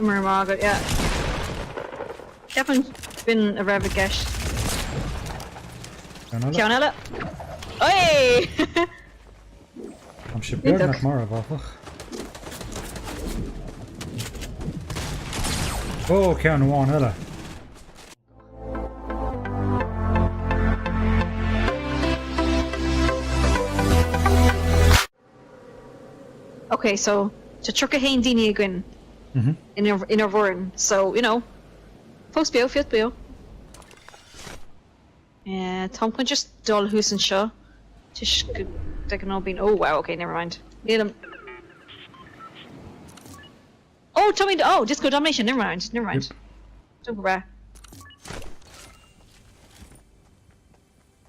Margot, yeah. Ceapan bin a raibh geis. Ceanella. Oi! I'm sure bearnach mar a bhafach. Oh, cean bháin eile. Okay, so to truck a hain dini again in our vorn. So, you know, post bio, fiat bio. Yeah, Tom can just dull who's and show. Tish they can all be. Oh wow, okay, never mind. Need him. Oh, Tommy, oh, Disco Domination, never mind. Yep. Don't go back.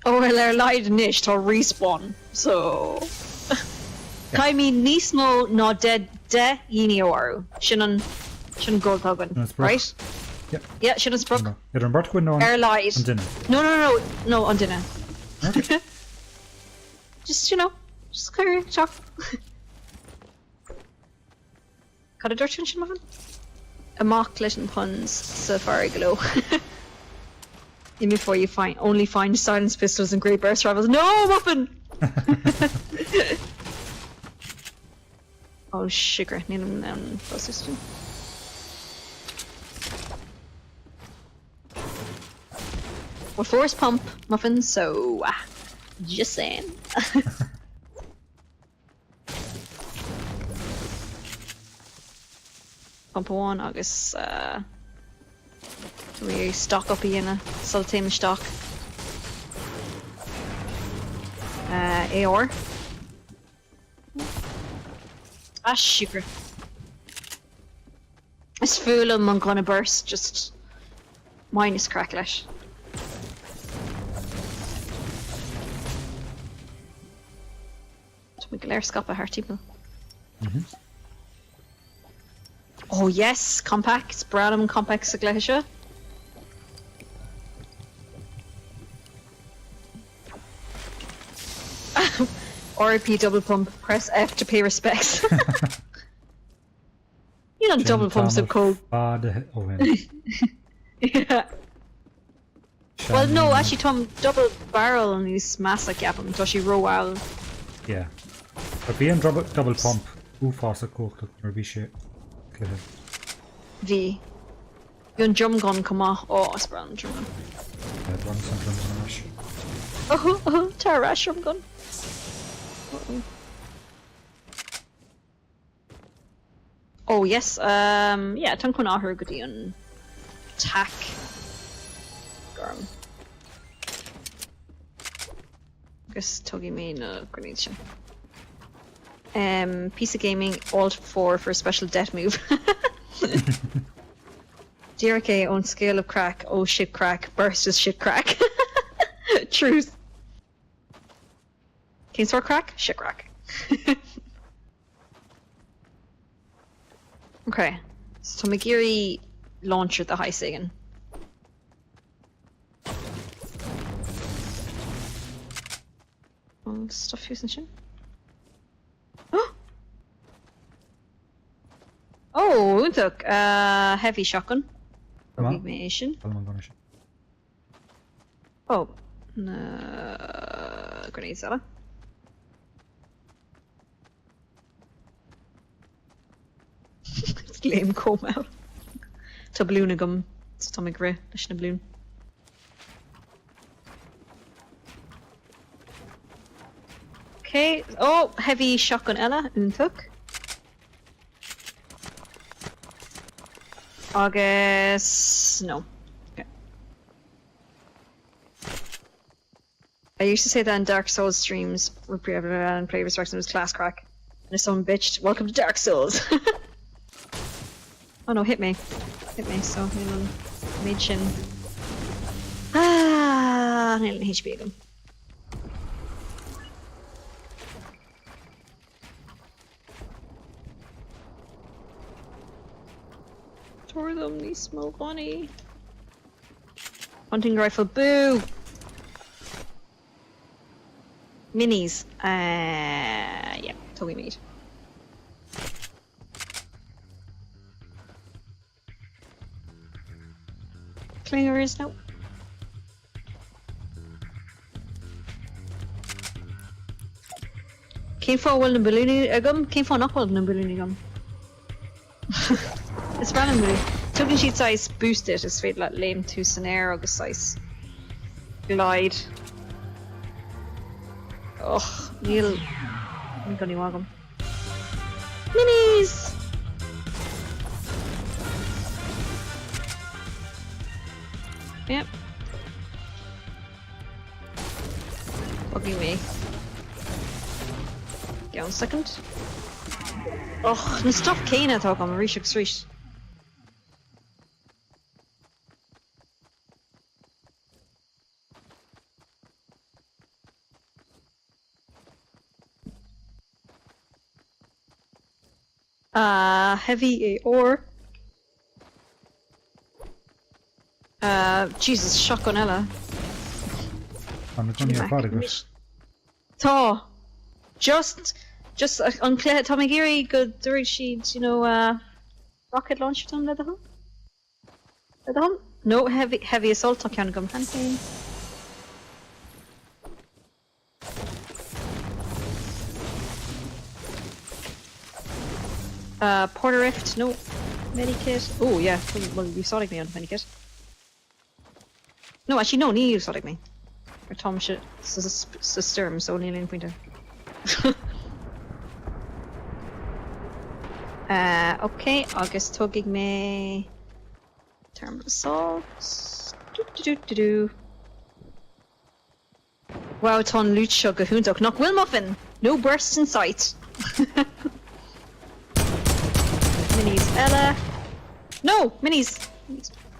Oh, well, they're lied nish to respawn, so. Kai mi nismo no dead de yini oru. Shinnon gold togan, right? Yep. Yeah, Shinnon's brook. You're on Bartquin no Air light. on dinner. No, on dinner. Okay. Just, you know, just carry chalk. Got a dirt in muffin? A mock glitton puns, safari glow. Even before you only find silence pistols and great burst rivals. No, muffin! Oh, sugar. Need them down closest to. We're force pump muffin, so just saying. Pump one, agus we stock up in a sultane stock. AR. Sugar. It's full of I'm gonna burst, just minus cracklish. We can learn scapa her people. Oh yes, compact, Branham compact Sagleisha. RIP double pump, press F to pay respects. You know, double pumps are cool. Yeah. Well, no, actually, Tom, double barrel on these massive yapam, so she row well. Yeah. But being double pump, who fast a cook to be shit. V. Your drum gun come off. Oh, it's brown drum gun. Yeah, it runs some drums on rush. Oh, Tarash drum gun. Oh yes, yeah, tan kun ahur gudi on tack. Garm. Guess tuggy me no grenades. PC gaming alt 4 for a special death move. DRK on scale of crack. Oh shit crack. Burst is shit crack. Truth. King sword crack? Shit crack. Okay. So Magiri launcher the high Sagan. Stuff using shit. Oh, we took heavy shotgun. Automation. Oh, grenade seller. It's lame comb out. Tabloonagum. Stomach ray. Lishna bloon. Okay. Oh, heavy shotgun Ella. Untook. August. No. Okay. I used to say that in Dark Souls streams, and play Resurrection was class crack. And if someone bitched, welcome to Dark Souls. Oh no, hit me. Hit me, so he'll mid chin. He'll HP again. Tore them, these smoke honey. Hunting rifle, boo! Minis. Yeah, totally made. slingers, no. Cén fá bhfuil na balúni agam? Cén fá nach bhfuil na balúni agam? Is random really. Tugann siad size boosted is féad le léim tú san air agus size glide. Och, níl ganí agam. Minis! Yep. Bugging me. Give 1 second. Och, na stuff céine atá am ríseach sríis. Heavy ore. Jesus, shotgun ella. I'm not going to far Tá. Just an clé tá mé géirí go dúirí siad, you know, rocket launcher done le dom? Le dom? No, heavy assault tá ceann gom hantain. Porter rift, no. Medikit. Oh yeah, well you saw me on medikit. No, actually no, you saw me. Or Tom should sturm, so only in pointer. Okay, agus tugging me thermal assault. Wow, ton loot shug a hoondog. Knock will muffin. No bursts in sight. Minis Ella. No! Minis!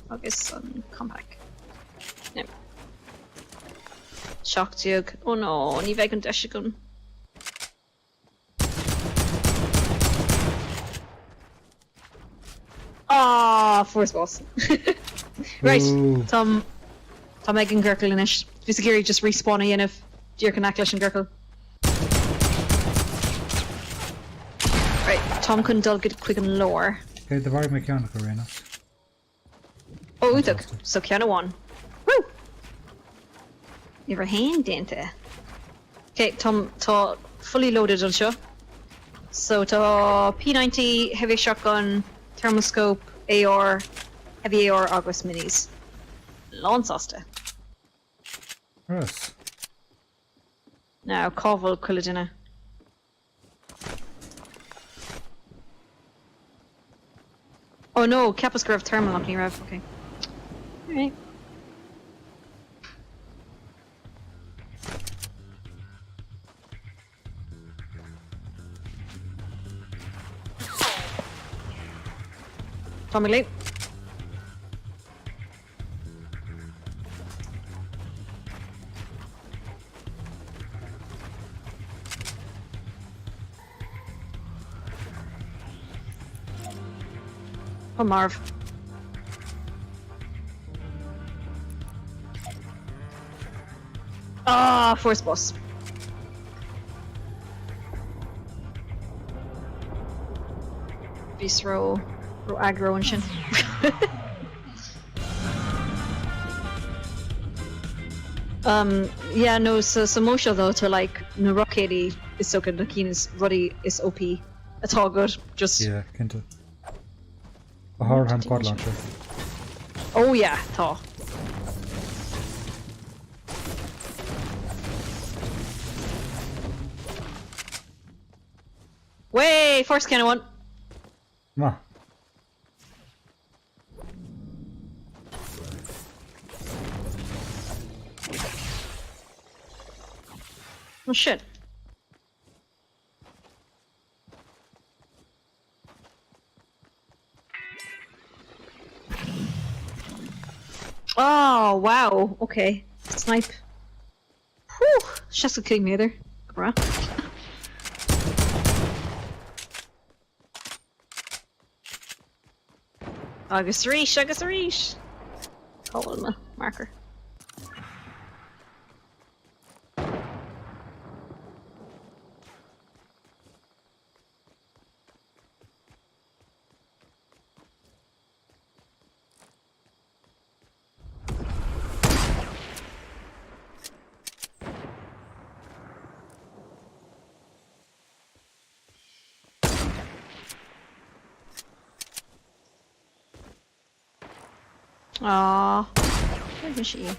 Agus compact. No. Shock jug. Oh no, ní bheith an deisiún. Ah, force boss. Right, Tom ag an gurkle inis. Vis a géirí just respawn a dhéanamh dír can leis an gurkle. Right, Tom couldn't dull good quick and lower. Okay, the very mechanical arena. Oh, útag. So ceanna one. Woo! Never hand dente. Okay, Tom tá fully loaded on seo. So tá P90, heavy shotgun, thermoscope, AR, heavy AR, agus minis. Lánsásta. Yes. Now, Covel Cuiladina. Oh no, Capascur of thermal up rev. Okay. Alright. Tommy Lee. Oh, Marv. Ah, force boss. Visceral, aggro and shin. Yeah, no, so Moshe though to like no rockety is so good. Keen is ruddy is OP. It's all good. Just yeah, Kinta. A hard hand quad launcher. Oh yeah, tá. Way first kind of one. Come on. Oh shit. Oh wow, okay. Snipe. Whew, just a king neither. Come on. Agus Reesh. Call him a marker. Aww. Where is she?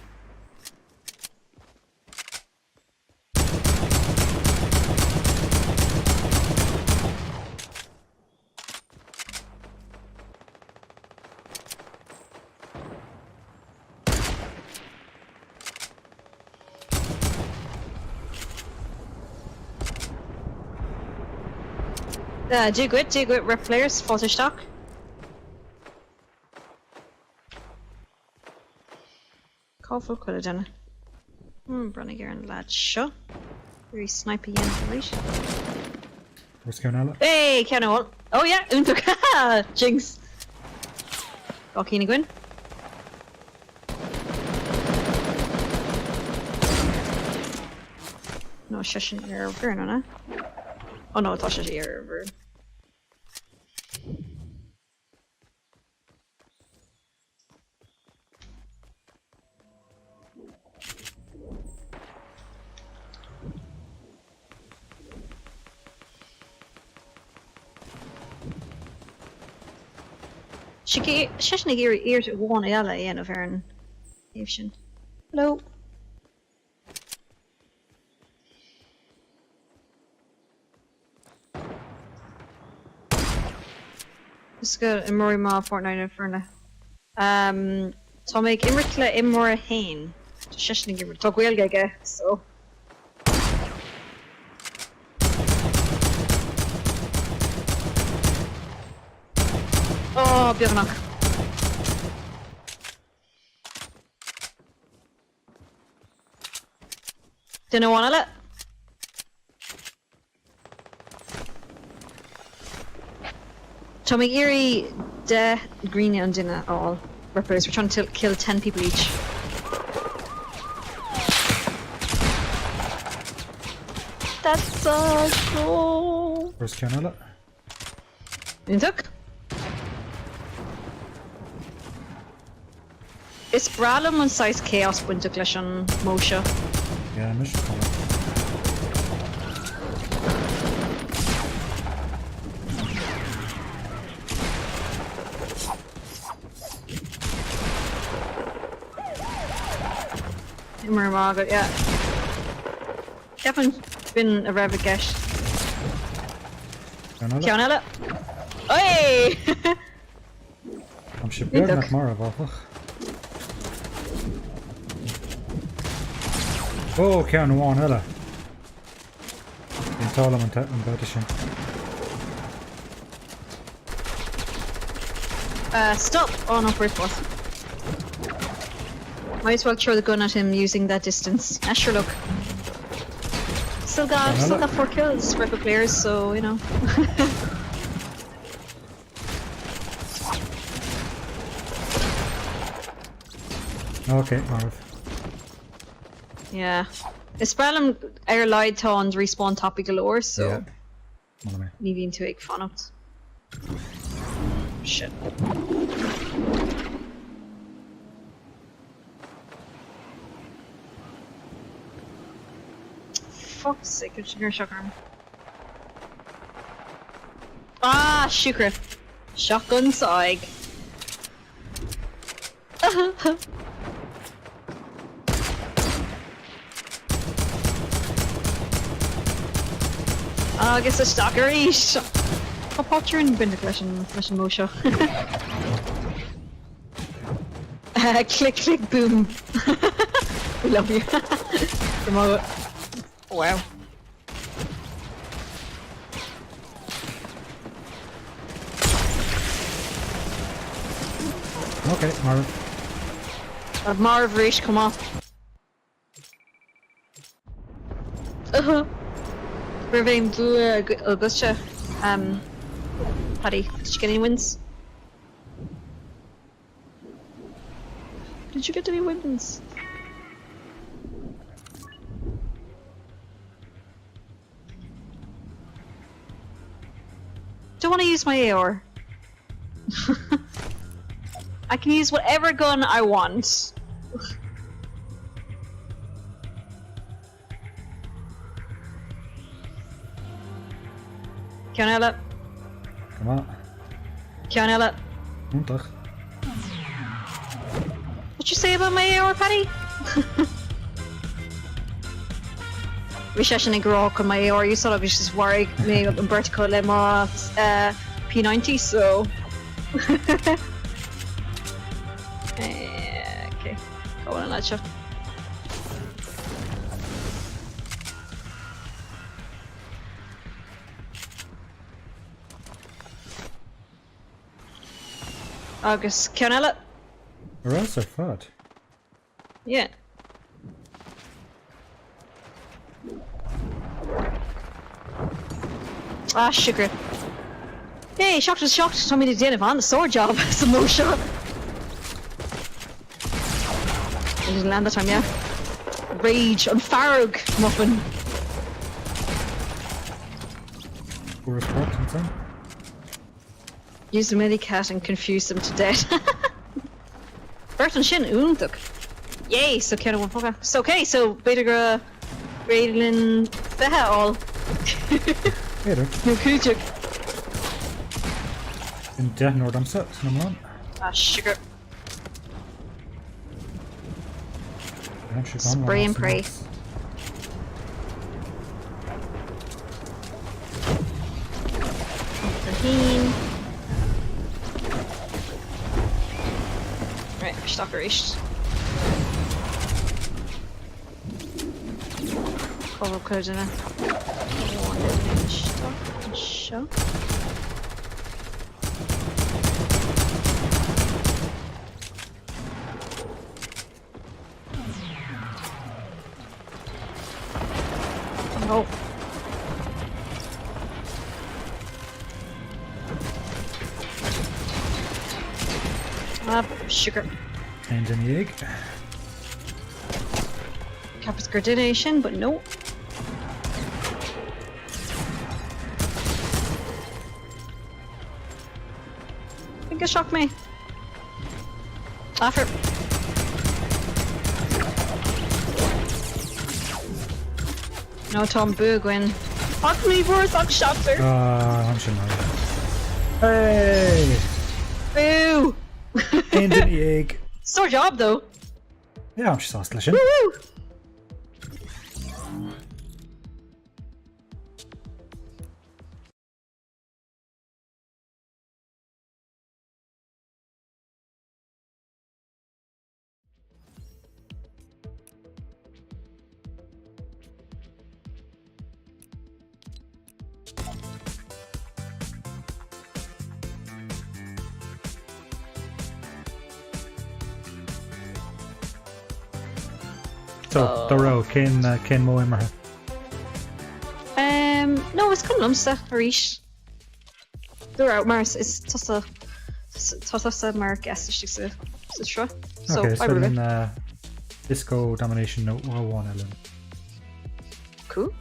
Do good, rep players, falter stock. Callful could have done it. Running here and lad shot. Very snipey in right. Where's gcainéil? Hey, Kenol. Oh yeah, Untuk. Jinx. Gcainéil Gwyn. No, shushin' your over, no. Oh no, it's just your over. Shishnig ear to one ella in of her and Avshin. Hello. Just go Imori Ma Fortnite Inferno. Tomic imirt le imor féin. Shishnig ear talk wheel gaga, so. Oh, björnak. Didn't want it. Tommy Erie, de green and dinner all rippers. We're trying to kill 10 people each. That's so cool. Where's gcainéil? Intuk? Is Bralum on size chaos bunta leis an Moshe? Yeah, I missed it. Imar Margaret, yeah. Definitely been a revocation. Gcainéil? Oi! I'm sure nach mar a bhfach. Oh, ceann amháin eile. Bhíonn tálam an báite sin. Stop! Oh no, first boss. Might as well throw the gun at him using that distance. Ah, sure, look. Still got 4 kills for the players, so you know. Okay, Marv. Yeah. Is Bralum ar leid tons respawn topic galore, so Yeah. Ní to ag fannacht. Shit. Fuck's sake, it's your shotgun. Ah, shukra. Shotgun saig. I guess a stalker each. I'll pop you in Bindic Mission Moshe. Click, click, boom. We love you. Promote. Oh, wow. Okay, Marv. Marv Reach, come on. Ravine Blue Augusta. Paddy, did you get any wins? Did you get any wins? Don't want to use my AR. I can use whatever gun I want. Gcainéil. Come on. Gcainéil. Múntaach. What you say about my AR, Paddy? Bhí sé sin ag grá chun my AR úsá agus is worried mé an vertical le má P90, so... okay, go on that shot. Agus cean eile? Or else are fat. Yeah. Ah, sugar. Hey, shocked was shocked. Told me to Déan on the sword job. Some more shot. I didn't land that time, yeah. Rage on Farrog muffin. Poor spot inside. Use the medicat and confuse them to death. Burton Shin Unduk. Yay, so kind of one so okay, so Betagra Raidlin Beha all. Later. No Kujuk. In Déan or I'm set, no man. Ah, sugar. Spray and pray. Right, stock erased. Cover code in it. Show. Oh. Sugar. And in the egg. Capital coordination, but no. I think it shocked me. After. No Tom Boogwin. Fuck me, worse, I'm shocked her. I'm sure not. Hey! Boo! And in the egg. Sore job though. Yeah, I'm just asking. Woo! So, the row, Ken Mo Immerha. No, it's come lumsa, Harish. They're out, Mars. It's Tossa Mark S6 so Okay, I so remember. then Disco Domination Note 101 Ellen. Cool.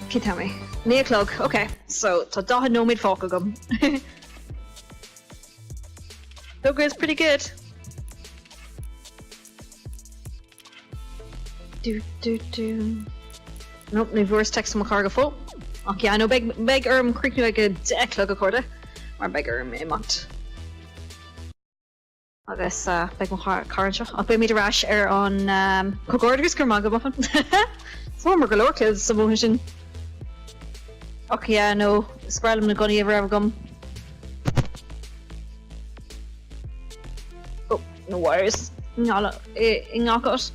Can you tell me? 9 o'clock, okay. So, Tadaha no mid Falkagum. It's pretty good. Nope, nu voice text my cargo full. Okay, I know beg creek nu like a deck like a corda. Or beg imirt. I guess beg my car I'll pay me the rash air on Cogordagus Kermaga muffin. Former galore kills some motion. Okay, I know. Spread them gonna ever gum. Oh, no worries. Knock it.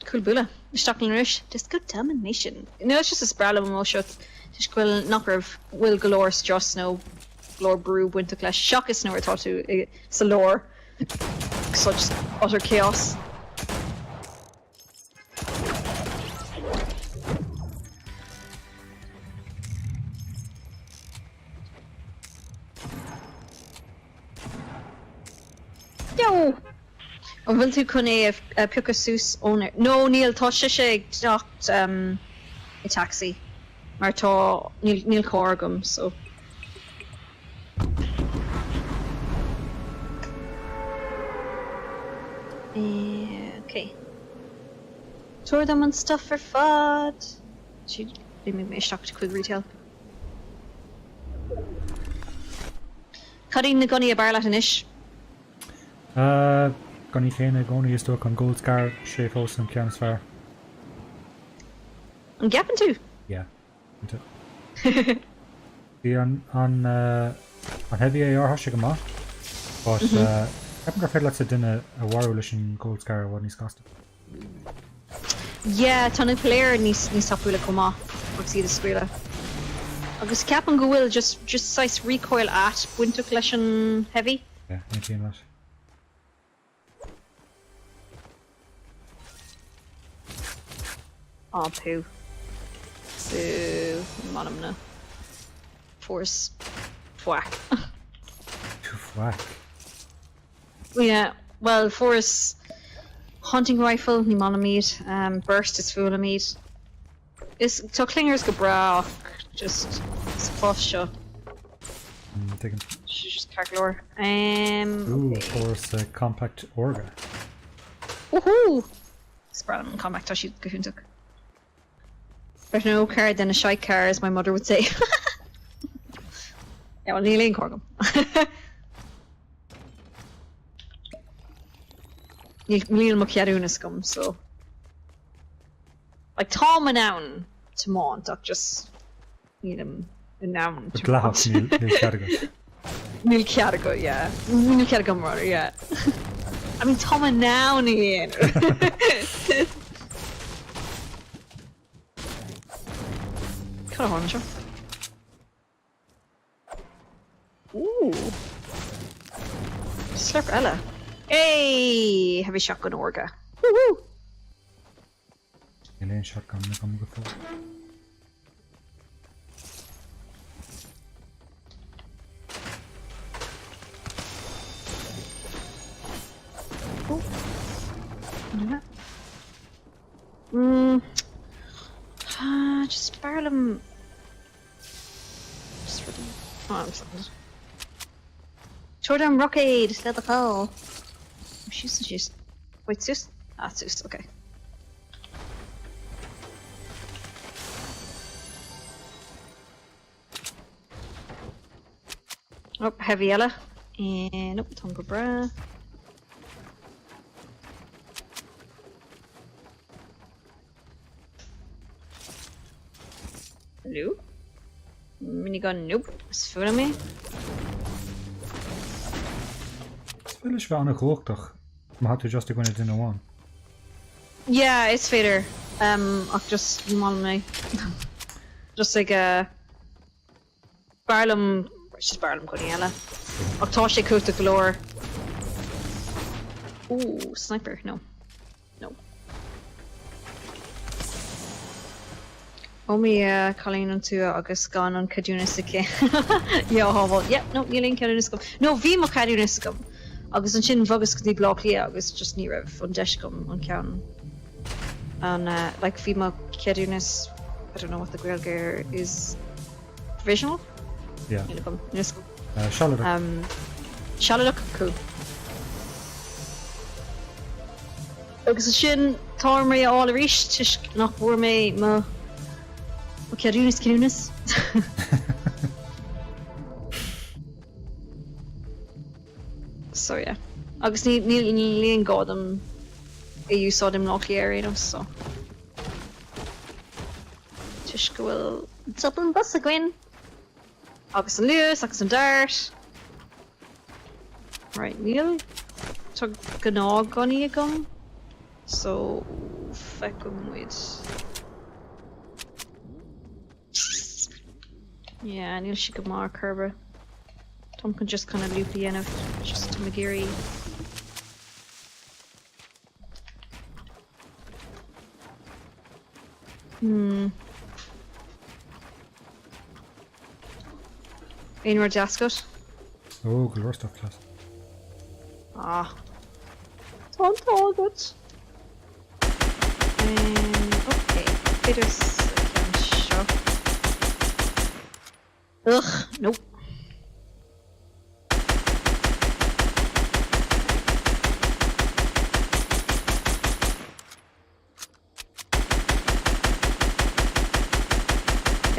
Cool bula. Stockling Rush. Disco Domination. No, it's just a sprawl of emotion. Just quill knocker of Will Galore's just no Glore Brew Winter Clash. Shock is nowhere thought to it's a lore. Such utter chaos. Yo! An bhfuil tú chun é Pucasús owner. No, Neil tá sé docht I taxi. Mar tá Neil Corgum, so Okay. Tour them and stuff for fun. She made me a shock to quick retail. Cutting the gunny a barlat ish. Gunny féin goni is stuck on gold scar, shape house and Cairns Fair. I'm gapping too. Yeah. The on heavy AR has go ma. But I've got like said in a wireless in gold scar what he's cost. Yeah, ton player ní sapúla comá ag siad a scuile. Agus ceapan go bhfuil just size recoil at buinte leis an heavy. Yeah, 18 that. Oh, poo. Poo. Manam na. Force. Whack. Too whack. Yeah, well, force hunting rifle, ní manam mead. Burst is full of meat. Is Tucklingers go bra, just fluff shot. Taking. She's just carglore. Ooh, force compact orga. Woohoo! Spread on compact tashi gohuntuk. There's no car than a shite car, as my mother would say. Yeah, well, Neil ain't Corgum. Neil McCarunascum, so. Like Tom and Noun to Mont, just need him a noun to Mont. Neil Carrigan. Neil Carrigan, yeah. Neil Carrigan, rather, yeah. I mean, Tom and Noun again. Cut a honcho. Ooh. Slurp Ella. Hey! Heavy shotgun orga. Woohoo! Elaine shotgun na come go for. Just barrel him. Just for them. Oh, I'm sorry. Jordan Rockade, let the call. Oh, she's. Wait, Zeus? Ah, Zeus, okay. Oh, heavy Ella. And nope, Tonga Bra. Hello? Minigun, nope. It's full of me. Spel is wel aan de hoogte. Maar had u just going to do one? Yeah, it's fader. I'll just on me. Just like a Barlam. Just Barlam Coniella. Octoshi Kuta Galore. Ooh, sniper. No. No. Omi Colleen onto agus gone on Cadunisicum. Yeah, well, yep, no, Yelling Cadunisicum. No, Vimo Cadunisicum. Agus an sin Vogus could be blockly, agus just near on Deshcum on Count. And like Vimo Cadunis, I don't know what the Grail gear is. Provisional? Yeah. Charlotte. Charlotte, cool. Agus an sin Tormri all a rish, tish nach Worme, ma. Cadunis. So yeah. Agus ní gádam you saw them lockly area, so. Tish go bhfuil Dublin bus a gwin. Agus an Lewis, agus an Dart. Right, Neil. Tug gnág gunny a gum. So fecum with. Yeah, Neil she could mark Kerber. Tom can just kind of loop the end of just to McGeary. Einward Jascot. Oh, good stuff class. Ah. Don't target. Okay. Peters can show. Ugh, nope.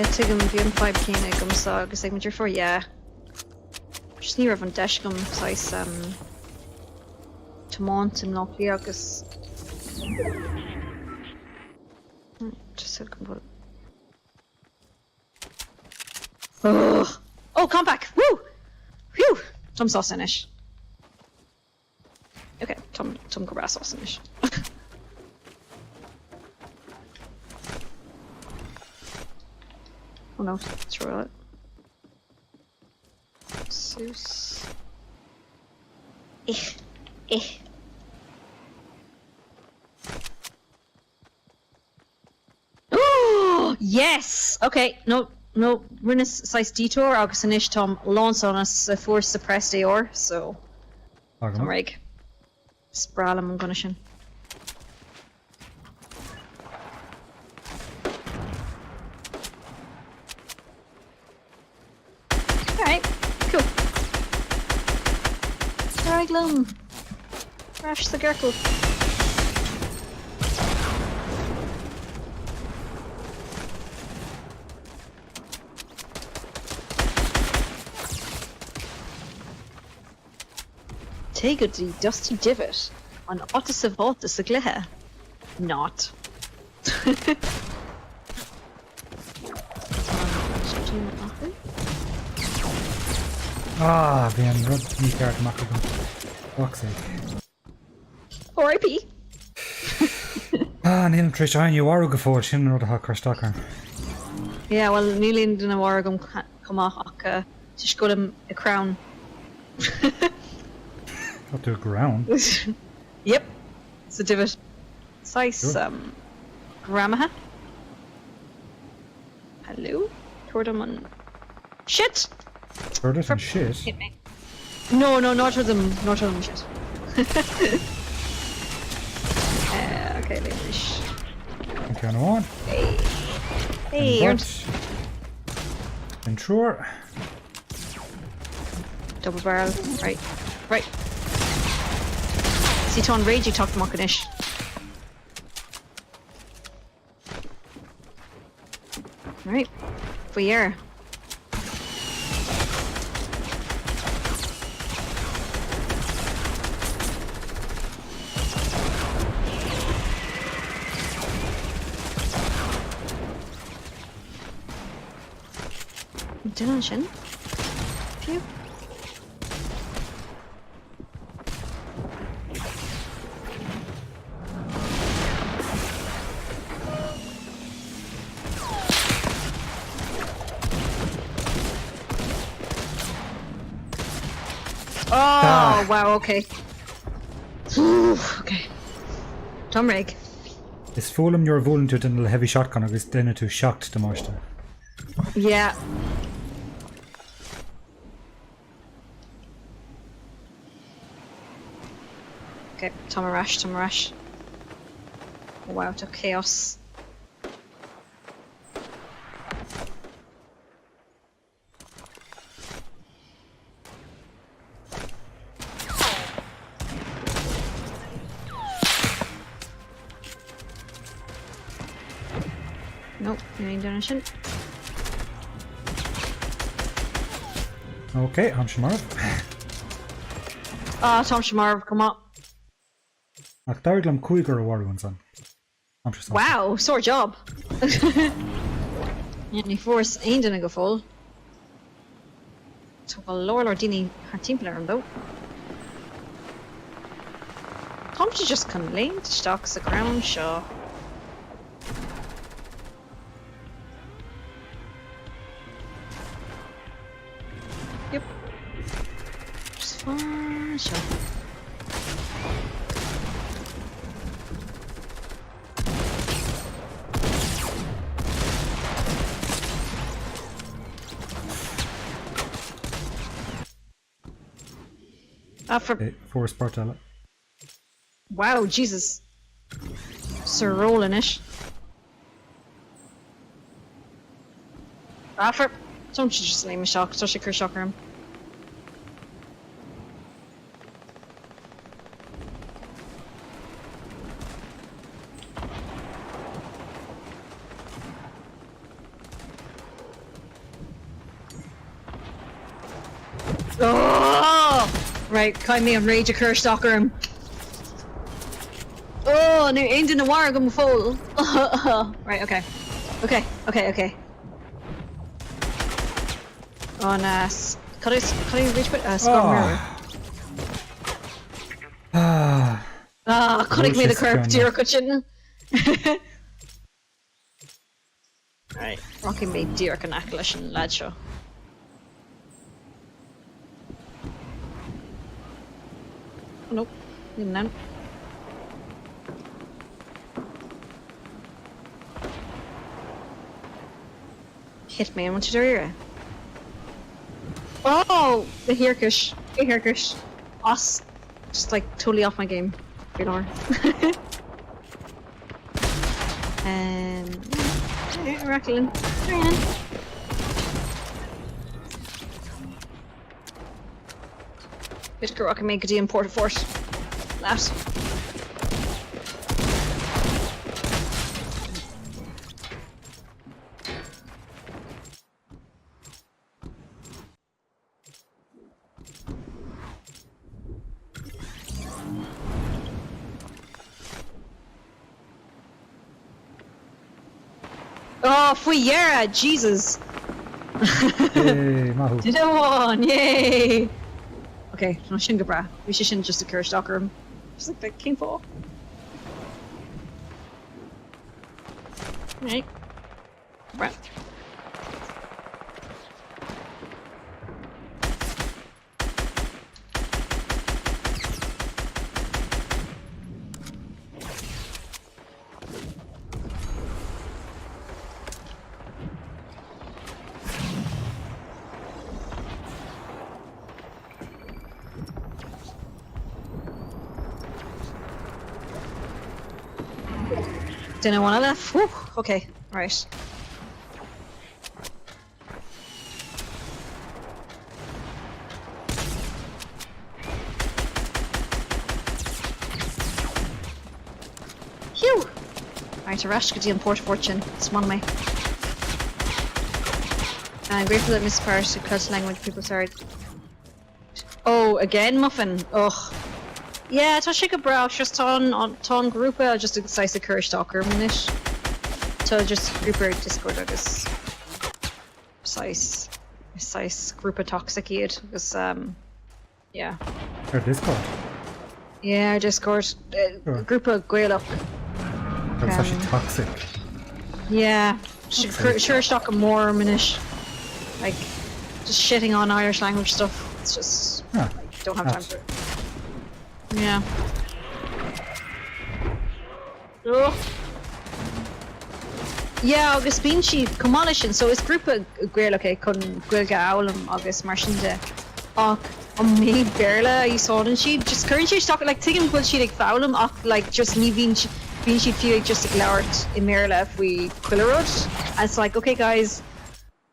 tuigem bhíon 5 cíine gomsa agus ag muidir for, yeah. Just ní rah an deis gom sais tomáint an nachlí agus... Just said come Oh, come back! Woo! Phew! Tom sauce finish. Okay, Tom go bra sauce finish. Oh no, throw it. Seuss. Oh yes! Okay, no, rinne size detour agus an ish Tom launch on us for suppressed AR, so Tom rig. Sprálam an gonna sin. Alright, cool. Draglum. Crash the Gerkle. Take it the dusty divot on Otis of Altus a glithe. Not. Ah, bhíon rud ní ceart amach agam. Fuck's sake. R.I.P. Níl tríos ain uaru go fór sin rud a crastachar. Yeah, well, nílíonn duna wargam cumach ach tuisgulm a crown. Up to the ground. Yep. It's a divot. Size gramaha. Hello? Tordam shit! Tordam and shit? Hit me. No, not for them shit. Okay, English. Okay, no on. Hey, you're Intro. double barrel. Right. See, Ton Rage, you talk to Mockanish. Right. For year. Dinan sin. Phew. Oh, wow, okay. Okay. Tom Rig. Is fólam you're volun to den heavy shotgun agus dinner to shocked the most. Yeah. Okay, Tom Arash. Oh, wow, to chaos. Nope, you ain't done shit. Okay, I'm Shamarv. Tom Shamarv, come on. Ach darglam cuigar a warún son. Wow, sore job. Ní force ain't donna go full. So a Lord Ordini her team player though. Tom should just come lane to stocks the ground show. Yep. Just fine, sure. For Spartella. Wow, Jesus. Sir Rollinish. For don't you just name a shock, so she could shock him. Oh! Right, cai me an rage a cur stalker him. Oh, nu ein din a war gum full. Right, okay. Okay. Oh, nice. Could I reach with scum mirror? Could I me the curve dear cushion? Right, rocking me dear can accolation lad show. Oh, nope, none. Hit me, I want you to hear it. Oh, the haircush. Us, just like totally off my game. Good hour. Rackling. Bit of rock and make a Dian Port Fort. That. Oh, fui Yara, Jesus! Yay, Mahu. Did I won, yay! Okay, no Shingabra. We should just a curse stalker him. Just like that King Fall. Right. Right. Didn't want to left. Whew. Okay, right. Phew! Right, a rash Dian Port Fortune. It's one of my. I'm grateful that Miss Paris who cuts language people started. Oh, again, Muffin. Ugh. Yeah, tá sé go bra just tá grúpa just agá a cur stalker minute. Tá just grúpa Discord agus size grúpa toxic iad agus yeah. Or Discord? Yeah, Discord. Grúpa Gaelach. That's actually toxic. Yeah, sure stalk more minute. Like just shitting on Irish language stuff. It's just like, don't have time for it. Yeah. Oh. Yeah, agus bíonn siad cumála sin, so is grúpa Gaelach chun Gaeilge Amhlaim agus mar sin de ach an mé béarla í sádan siad, just current siad stock like tuigim bhfuil siad ag fálam ach like just ní bhíonn siad fiú ag just ag leabhart I méarla faoi cuileróid. And it's like, okay guys,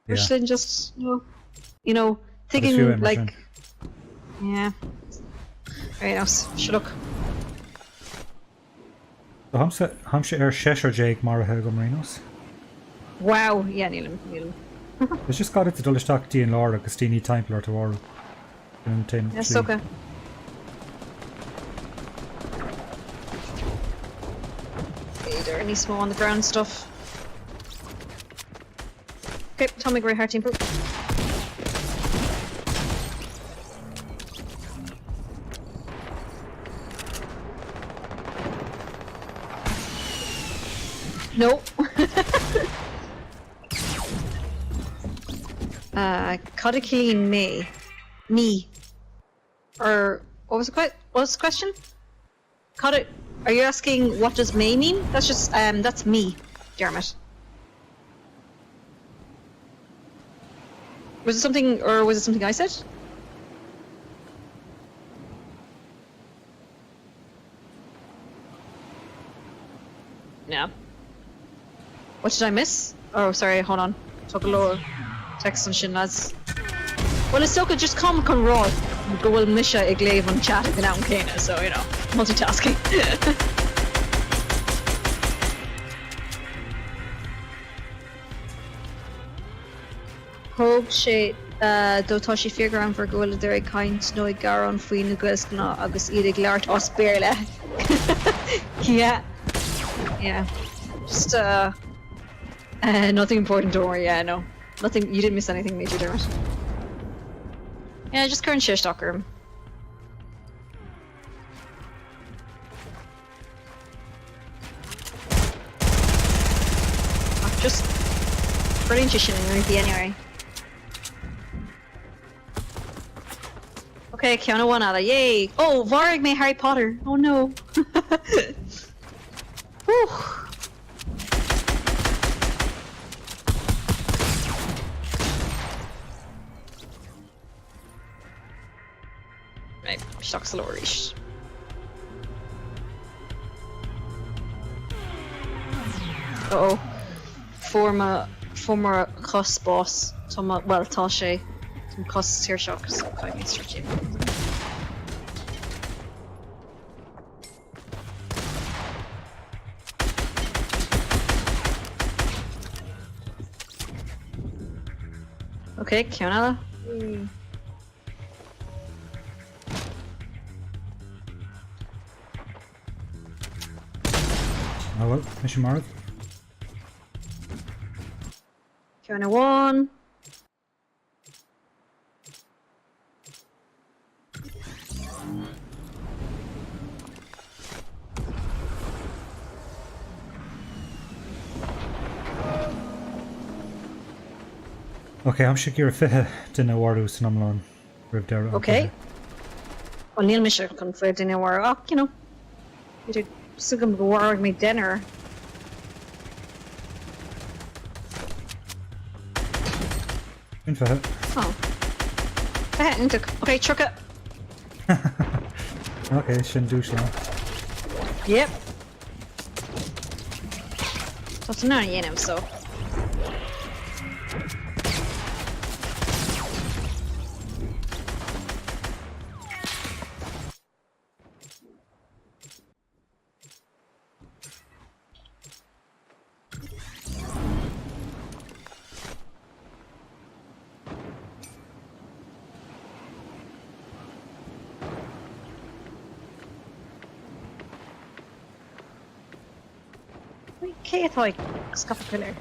we're still just you know tuigim like yeah. Right now, shut up. So hamse shesh or Jake Mara go Marinos. Wow, yeah, Neil. It's just got it to Dullistock D and Laura, Castini Templar to War. Yes, okay. Okay, there any small on the ground stuff. Okay, Tommy Grey Heart Team. No. Codicine me. Or what was the question? Are you asking what does May mean? That's just that's me, Dermot. Was it something I said? Yeah. What did I miss? Oh, sorry, hold on. Talk a lower text on shin lads. Well, it's okay, just come raw. Go will Misha ag léamh on chat ag an Céine, so you know, multitasking. Hope sé Dótá sí fiagran for gohfuil idir ag caint nó ag garan faoin na gcuiscna agus iad ag leart os béle. Yeah. Yeah. Just nothing important, don't worry, yeah, no. Nothing, you didn't miss anything major, Dermot. Yeah, just current share stalker him. Just brilliant shit in Ruby anyway. Okay, Kiana one out of yay! Oh, Varg made Harry Potter. Oh no. Whew. Right, shocks Lorish. Uh oh. Former cost boss. Well, Tashe. Some costs here shocks. Okay, Mr. Jim. Okay, Kiana. Oh well, mission mark. Kiana 1. Okay, I'm sure you're fit to know where to snumlon. Okay. Well, Neil Misha can fit in where, you know. You did sugam go war me dinner. In for it. Oh. Okay, chuck it. Okay, shouldn't do so. Yep. That's not in him, so. Okay, I thought I scuffed a pillar.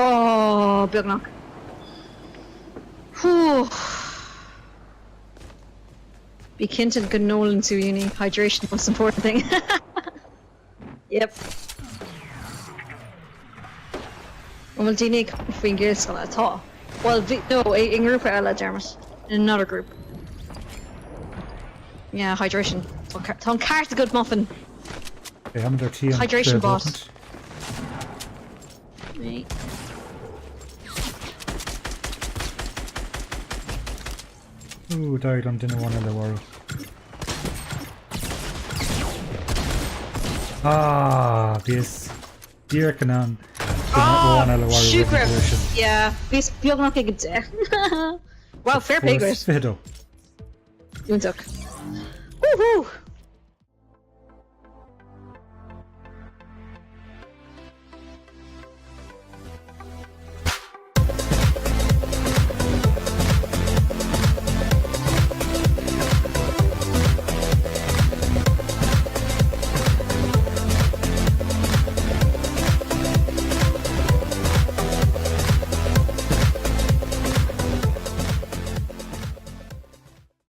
Oh, big knock. Whew. Be kinted ganolan to uni. Hydration, most important thing. Yep. Well, Dinig, if we can get it at all. Well, no, in group Ella Dermot. In another group. Yeah, hydration. Ton cart a good muffin. Okay, I'm their tea. Hydration boss. Right. Ooh, died on dinner one in the world. Ah, this dear canon. Oh, yeah, this bjorn nog ik Wow, fair play, Grit. Fiddle. Doe het ook. Woehoe!